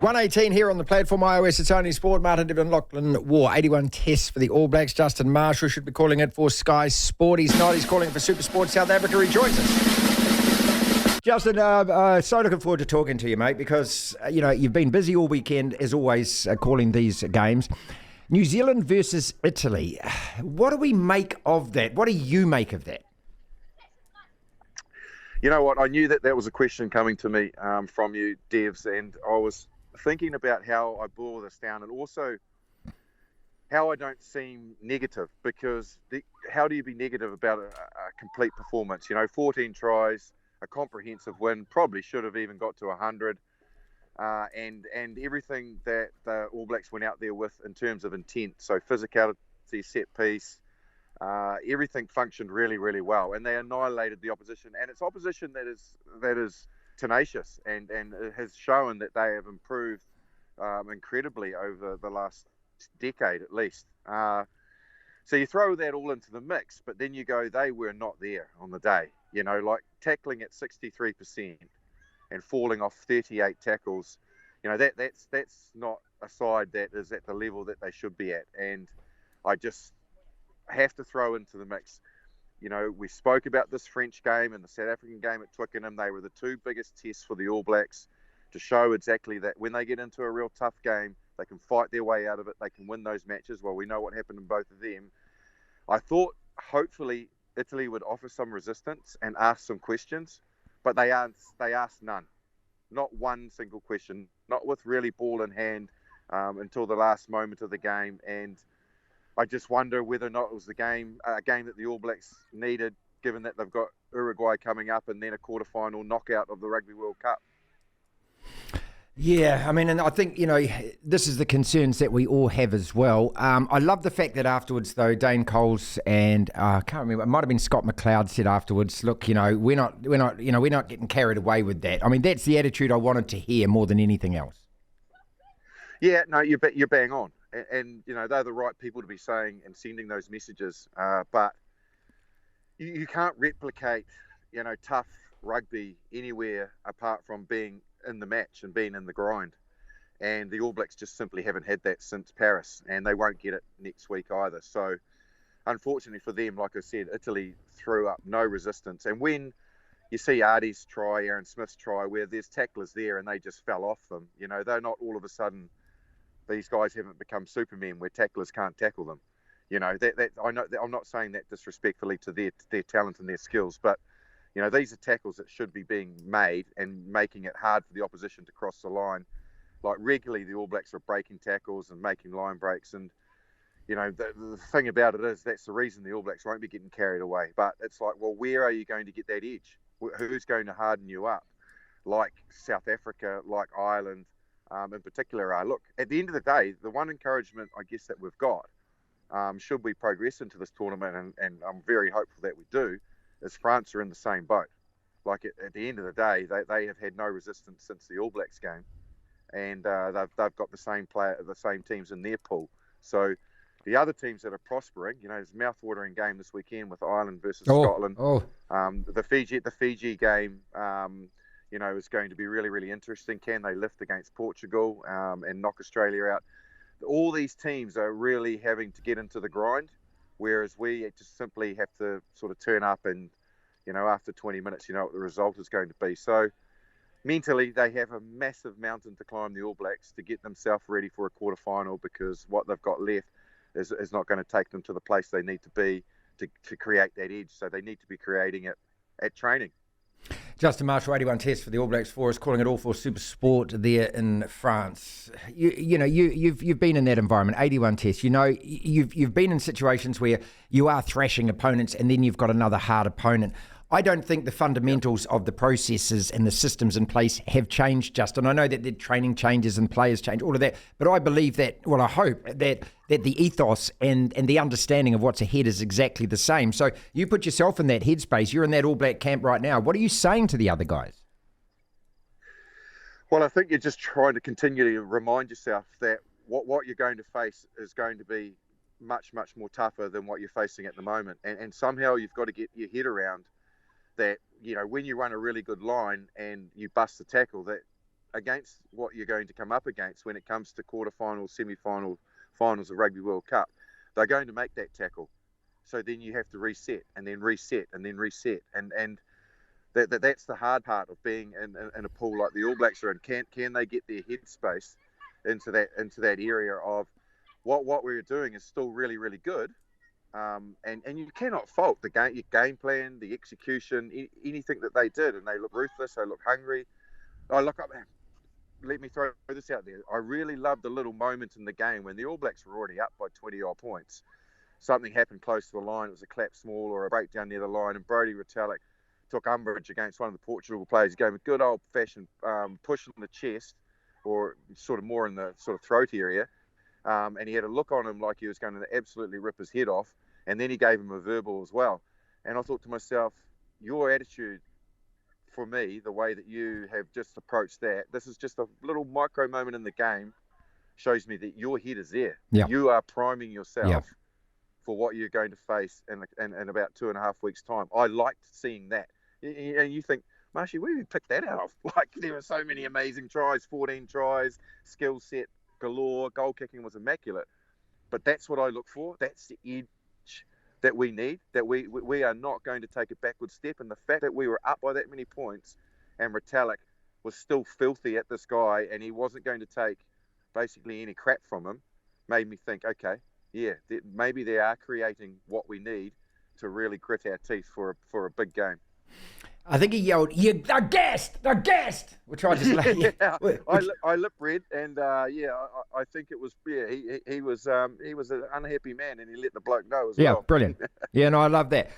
118 here on the platform iOS. It's only sport. Martin Devlin, Lachlan War. 81 tests for the All Blacks. Justin Marshall should be calling it for Sky Sport. He's not. He's calling it for SuperSport South Africa. He joins us. Justin, so looking forward to talking to you, mate, because, you've been busy all weekend, as always, calling these games. New Zealand versus Italy. What do we make of that? What do you make of that? You know what? I knew that was a question coming to me from you, Devs, and I was thinking about how I boil this down and also how I don't seem negative, because how do you be negative about a complete performance? 14 tries, a comprehensive win, probably should have even got to 100, and everything that the All Blacks went out there with in terms of intent. So physicality, set piece, everything functioned really, really well, and they annihilated the opposition. And it's opposition that is tenacious and it has shown that they have improved incredibly over the last decade at least. So you throw that all into the mix, but then you go, they were not there on the day. Like tackling at 63% and falling off 38 tackles. That's not a side that is at the level that they should be at. And I just have to throw into the mix. We spoke about this French game and the South African game at Twickenham. They were the two biggest tests for the All Blacks to show exactly that when they get into a real tough game, they can fight their way out of it. They can win those matches. Well, we know what happened in both of them. I thought hopefully Italy would offer some resistance and ask some questions, but they asked none. Not one single question, not with really ball in hand until the last moment of the game. And I just wonder whether or not it was a game that the All Blacks needed, given that they've got Uruguay coming up and then a quarterfinal knockout of the Rugby World Cup. Yeah, and I think, this is the concerns that we all have as well. I love the fact that afterwards, though, Dane Coles and I can't remember, it might have been Scott McLeod said afterwards, look, we're not getting carried away with that. That's the attitude I wanted to hear more than anything else. Yeah, no, you're bang on. And they're the right people to be saying and sending those messages. But you can't replicate, tough rugby anywhere apart from being in the match and being in the grind. And the All Blacks just simply haven't had that since Paris, and they won't get it next week either. So unfortunately for them, like I said, Italy threw up no resistance. And when you see Artie's try, Aaron Smith's try, where there's tacklers there and they just fell off them, they're not all of a sudden, these guys haven't become supermen where tacklers can't tackle them. That I know that I'm not saying that disrespectfully to their talent and their skills, but these are tackles that should be being made and making it hard for the opposition to cross the line. Like regularly, the All Blacks are breaking tackles and making line breaks, and the thing about it is that's the reason the All Blacks won't be getting carried away. But it's like, well, where are you going to get that edge? Who's going to harden you up? Like South Africa, like Ireland. In particular, look, at the end of the day, the one encouragement, I guess, that we've got, should we progress into this tournament, and I'm very hopeful that we do, is France are in the same boat. Like at the end of the day, they have had no resistance since the All Blacks game, and they've got the same teams in their pool. So the other teams that are prospering, there's a mouth-watering game this weekend with Ireland versus Scotland. The Fiji game. Is going to be really, really interesting. Can they lift against Portugal and knock Australia out? All these teams are really having to get into the grind, whereas we just simply have to sort of turn up and, after 20 minutes, what the result is going to be. So mentally, they have a massive mountain to climb, the All Blacks, to get themselves ready for a quarterfinal, because what they've got left is not going to take them to the place they need to be to create that edge. So they need to be creating it at training. Justin Marshall, 81 tests for the All Blacks for us, calling it all for SuperSport there in France. You've been in that environment, 81 tests. You've been in situations where you are thrashing opponents and then you've got another hard opponent. I don't think the fundamentals of the processes and the systems in place have changed, Justin. I know that the training changes and players change, all of that, but I believe that, I hope that the ethos and the understanding of what's ahead is exactly the same. So you put yourself in that headspace. You're in that All Black camp right now. What are you saying to the other guys? Well, I think you're just trying to continually remind yourself that what you're going to face is going to be much, much more tougher than what you're facing at the moment. And somehow you've got to get your head around that, when you run a really good line and you bust the tackle, that against what you're going to come up against when it comes to quarterfinals, semi-final, finals of Rugby World Cup. They're going to make that tackle. So then you have to reset and then reset and then reset. And that's the hard part of being in a pool like the All Blacks are in. Can they get their headspace into that area of what we're doing is still really, really good. And you cannot fault your game plan, the execution, anything that they did. And they look ruthless, they look hungry. Let me throw this out there. I really loved the little moment in the game when the All Blacks were already up by 20-odd points. Something happened close to the line. It was a clap small or a breakdown near the line, and Brodie Retallick took umbrage against one of the Portugal players. He gave him a good old-fashioned push in the chest, or sort of more in the sort of throat area, and he had a look on him like he was going to absolutely rip his head off, and then he gave him a verbal as well. And I thought to myself, your attitude, for me, the way that you have just approached that, this is just a little micro moment in the game, shows me that your head is there. Yeah. You are priming yourself. Yeah. For what you're going to face in about 2.5 weeks' time. I liked seeing that. And you think, Marshy, where did you pick that out of? Like, there were so many amazing tries, 14 tries, skill set galore, goal kicking was immaculate. But that's what I look for. That's the edge that we need, that we are not going to take a backward step. And the fact that we were up by that many points and Retallick was still filthy at this guy and he wasn't going to take basically any crap from him made me think, okay, yeah, maybe they are creating what we need to really grit our teeth for a big game. I think he yelled, "They're gassed! They're gassed!" Which I just I lip read, and I think it was he was an unhappy man, and he let the bloke know as well. Yeah, brilliant. Yeah, no, I love that.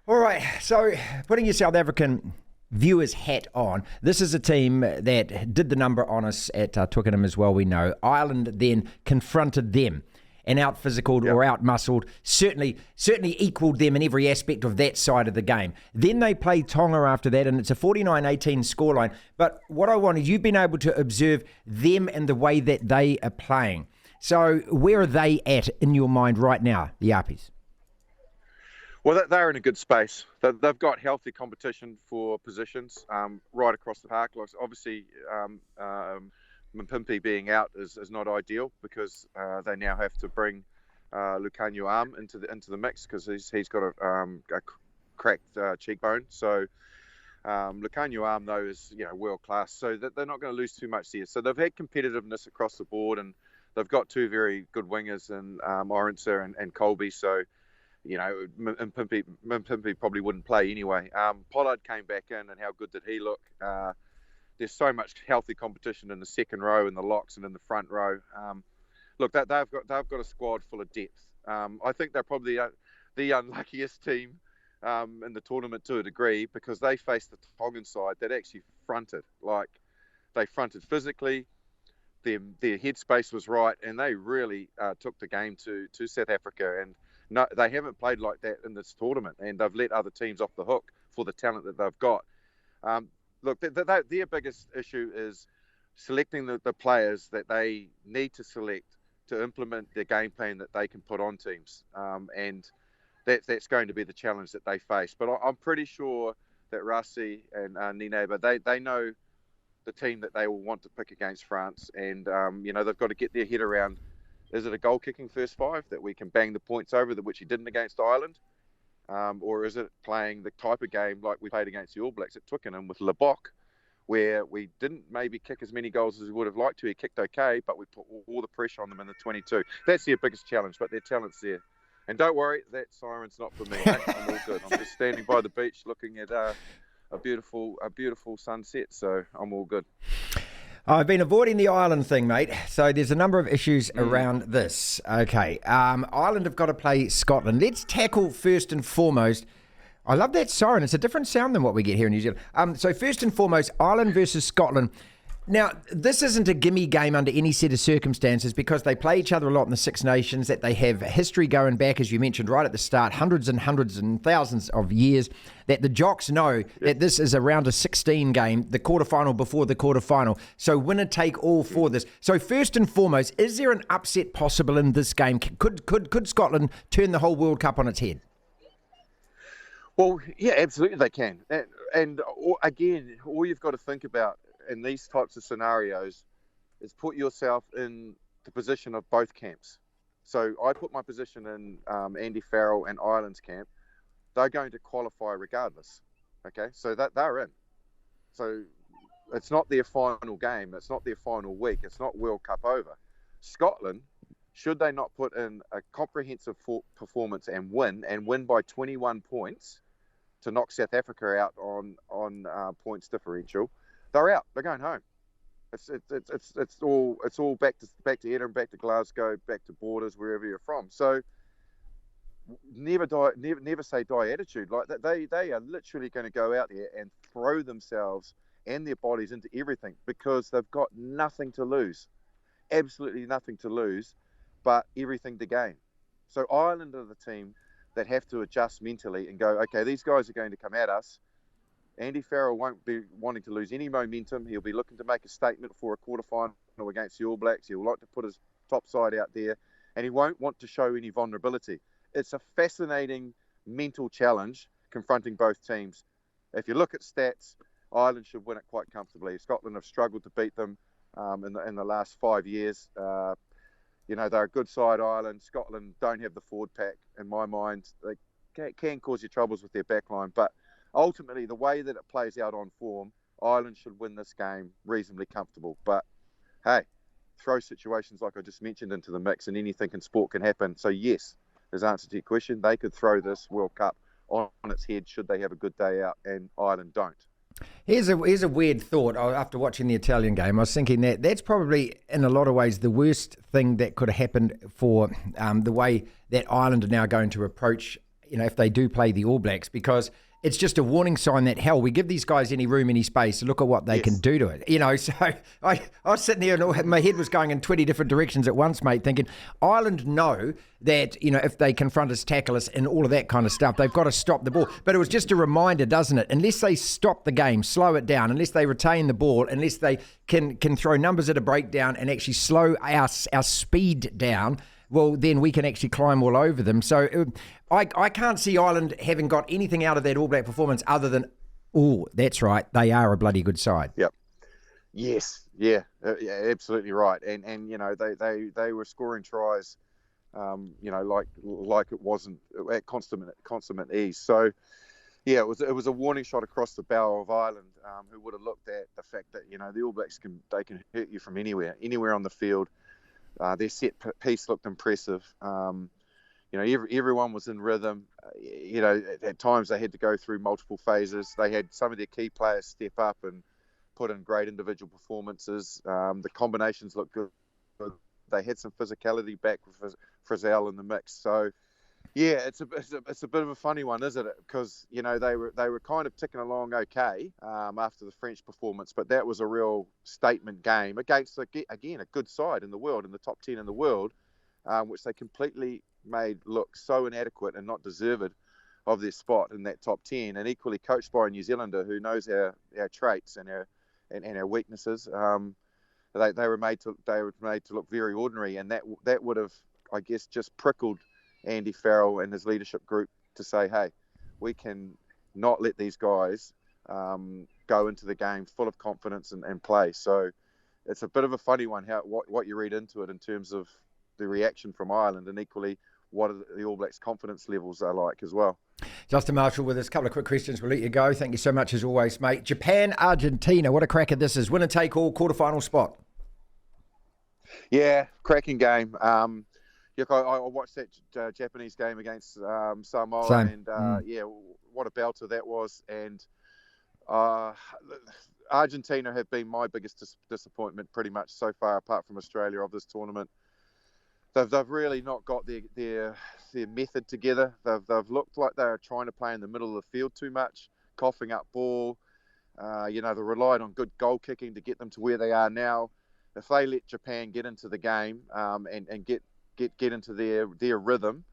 All right, so putting your South African viewers' hat on, this is a team that did the number on us at Twickenham as well. We know Ireland then confronted them and out-physicaled or out-muscled, certainly equalled them in every aspect of that side of the game. Then they played Tonga after that, and it's a 49-18 scoreline. But what I want is you've been able to observe them and the way that they are playing. So where are they at in your mind right now, the Yarpies? Well, they're in a good space. They've got healthy competition for positions right across the park. Like, obviously, Mpimpi being out is not ideal because they now have to bring Lucanio Arm into the mix because he's got a cracked cheekbone. So Lucanio Arm though is world class, so that they're not going to lose too much there. So they've had competitiveness across the board, and they've got two very good wingers in Orenser and Colby. So Mpimpi probably wouldn't play anyway. Pollard came back in, and how good did he look? There's so much healthy competition in the second row, in the locks, and in the front row. Look, they've got a squad full of depth. I think they're probably the unluckiest team in the tournament to a degree because they faced the Tongan side that actually fronted. Like, they fronted physically, their headspace was right, and they really took the game to South Africa. And no, they haven't played like that in this tournament, and they've let other teams off the hook for the talent that they've got. Look, their biggest issue is selecting the players that they need to select to implement their game plan that they can put on teams. And that's going to be the challenge that they face. But I'm pretty sure that Rassi and Nineba, they know the team that they will want to pick against France. And, they've got to get their head around, is it a goal-kicking first five that we can bang the points over, which he didn't against Ireland? Or is it playing the type of game like we played against the All Blacks at Twickenham with Lebok, where we didn't maybe kick as many goals as we would have liked to. He kicked okay, but we put all the pressure on them in the 22. That's their biggest challenge, but their talent's there. And don't worry, that siren's not for me. Mate. I'm all good. I'm just standing by the beach looking at a beautiful sunset, so I'm all good. I've been avoiding the Ireland thing, mate. So there's a number of issues around this. Okay, Ireland have got to play Scotland. Let's tackle first and foremost. I love that siren. It's a different sound than what we get here in New Zealand. So first and foremost, Ireland versus Scotland. Now, this isn't a gimme game under any set of circumstances because they play each other a lot in the Six Nations, that they have history going back, as you mentioned right at the start, hundreds and thousands of years, that the jocks know that this is a round of 16 game, the quarterfinal before the quarterfinal. So winner take all for this. So first and foremost, is there an upset possible in this game? Could Scotland turn the whole World Cup on its head? Well, yeah, absolutely they can. And again, all you've got to think about in these types of scenarios is put yourself in the position of both camps. So I put my position in Andy Farrell and Ireland's camp. They're going to qualify regardless. Okay, so that they're in. So it's not their final game. It's not their final week. It's not World Cup over. Scotland, should they not put in a comprehensive performance and win by 21 points to knock South Africa out on points differential, they're out. They're going home. It's all back to Edinburgh, back to Glasgow, back to borders, wherever you're from. So never say die attitude. Like that, they are literally going to go out there and throw themselves and their bodies into everything because they've got nothing to lose, absolutely nothing to lose, but everything to gain. So Ireland are the team that have to adjust mentally and go, okay, these guys are going to come at us. Andy Farrell won't be wanting to lose any momentum. He'll be looking to make a statement for a quarterfinal against the All Blacks. He'll like to put his top side out there, and he won't want to show any vulnerability. It's a fascinating mental challenge confronting both teams. If you look at stats, Ireland should win it quite comfortably. Scotland have struggled to beat them in the last 5 years. They're a good side, Ireland. Scotland don't have the forward pack, in my mind. They can cause you troubles with their backline, but ultimately, the way that it plays out on form, Ireland should win this game reasonably comfortable. But, hey, throw situations like I just mentioned into the mix and anything in sport can happen. So, yes, as answer to your question, they could throw this World Cup on its head should they have a good day out, and Ireland don't. Here's a weird thought. After watching the Italian game, I was thinking that's probably, in a lot of ways, the worst thing that could have happened for the way that Ireland are now going to approach, if they do play the All Blacks, because it's just a warning sign that, hell, we give these guys any room, any space, look at what they can do to it. So I was sitting there and my head was going in 20 different directions at once, mate, thinking Ireland know that, if they confront us, tackle us and all of that kind of stuff, they've got to stop the ball. But it was just a reminder, doesn't it? Unless they stop the game, slow it down, unless they retain the ball, unless they can throw numbers at a breakdown and actually slow our speed down, well, then we can actually climb all over them. So I can't see Ireland having got anything out of that All Black performance other than, that's right, they are a bloody good side. Yep. Yes. Yeah, absolutely right. And they were scoring tries, like it wasn't at consummate ease. So, yeah, it was a warning shot across the bow of Ireland, who would have looked at the fact that, the All Blacks can hurt you from anywhere on the field. Their set piece looked impressive. Everyone was in rhythm. At times they had to go through multiple phases. They had some of their key players step up and put in great individual performances. The combinations looked good. They had some physicality back with Frizzell in the mix. So, yeah, it's a bit of a funny one, isn't it? Because they were kind of ticking along okay after the French performance, but that was a real statement game against again a good side in the world, in the top 10 in the world, which they completely made look so inadequate and not deserved of their spot in that top 10, and equally coached by a New Zealander who knows our traits and our weaknesses. They were made to look very ordinary, and that would have, I guess, just prickled Andy Farrell and his leadership group to say, hey, we can not let these guys go into the game full of confidence and play. So it's a bit of a funny one, what you read into it in terms of the reaction from Ireland, and equally what the All Blacks' confidence levels are like as well. Justin Marshall with us. A couple of quick questions. We'll let you go. Thank you so much as always, mate. Japan, Argentina. What a cracker this is. Winner take all, quarterfinal spot. Yeah, cracking game. I watched that Japanese game against Samoa. Same. And what a belter that was. And Argentina have been my biggest disappointment pretty much so far, apart from Australia, of this tournament. They've really not got their method together. They've looked like they're trying to play in the middle of the field too much, coughing up ball. They relied on good goal kicking to get them to where they are now. If they let Japan get into the game and get into their rhythm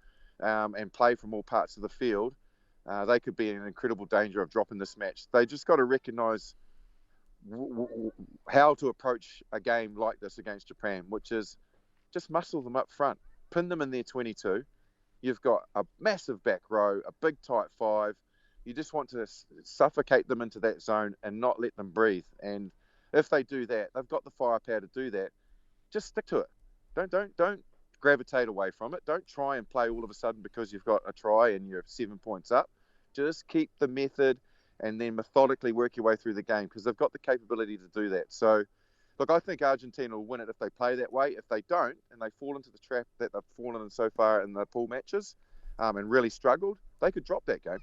and play from all parts of the field, they could be in incredible danger of dropping this match. They just got to recognise how to approach a game like this against Japan, which is just muscle them up front, pin them in their 22. You've got a massive back row, a big tight five. You just want to suffocate them into that zone and not let them breathe. And if they do that, they've got the firepower to do that. Just stick to it. Don't gravitate away from it. Don't try and play all of a sudden because you've got a try and you're 7 points up. Just keep the method and then methodically work your way through the game, because they've got the capability to do that. So, look, I think Argentina will win it if they play that way. If they don't, and they fall into the trap that they've fallen in so far in the pool matches and really struggled, they could drop that game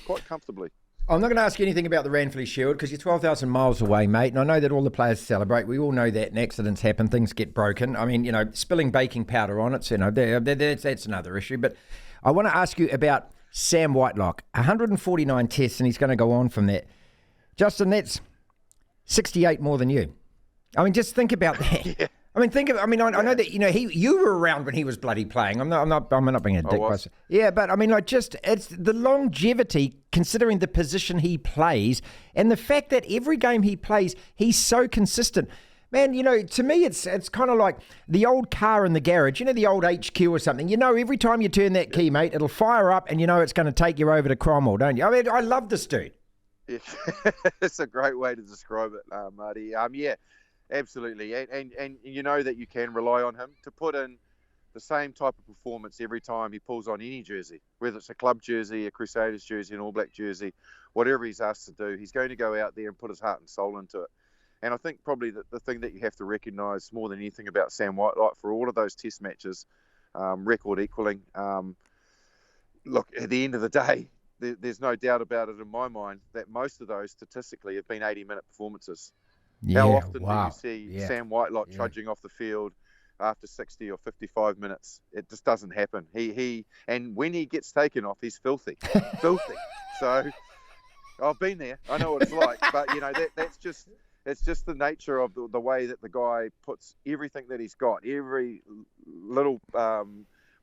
quite comfortably. I'm not going to ask you anything about the Ranfurly Shield because you're 12,000 miles away, mate, and I know that all the players celebrate. We all know that, and accidents happen, things get broken. I mean, spilling baking powder on it, that's another issue. But I want to ask you about Sam Whitelock. 149 tests, and he's going to go on from that. Justin, that's 68 more than you. I mean, just think about that. Yeah. I know that you were around when he was bloody playing. I'm not being a dick. Yeah, but I mean, it's the longevity, considering the position he plays, and the fact that every game he plays, he's so consistent. Man, to me, it's kind of like the old car in the garage. The old HQ or something. Every time you turn that key, mate, it'll fire up, and it's going to take you over to Cromwell, don't you? I mean, I love this dude. Yeah. It's a great way to describe it, Marty. Yeah. Absolutely, and that you can rely on him to put in the same type of performance every time he pulls on any jersey, whether it's a club jersey, a Crusaders jersey, an All Black jersey, whatever he's asked to do, he's going to go out there and put his heart and soul into it. And I think probably the thing that you have to recognise more than anything about Sam Whitelock for all of those test matches, record equaling, look, at the end of the day, there's no doubt about it in my mind that most of those statistically have been 80-minute performances. Yeah, how often wow. do you see Sam Whitelock trudging off the field after 60 or 55 minutes? It just doesn't happen. And when he gets taken off, he's filthy. So I've been there. I know what it's like. But, it's just the nature of the way that the guy puts everything that he's got, every little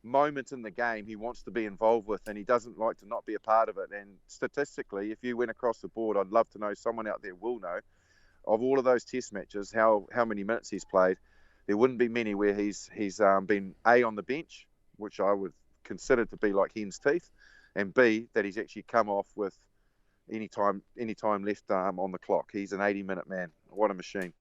moment in the game he wants to be involved with, and he doesn't like to not be a part of it. And statistically, if you went across the board, I'd love to know, someone out there will know, of all of those test matches, how many minutes he's played. There wouldn't be many where he's been A, on the bench, which I would consider to be like hen's teeth, and B, that he's actually come off with any time left on the clock. He's an 80-minute man. What a machine.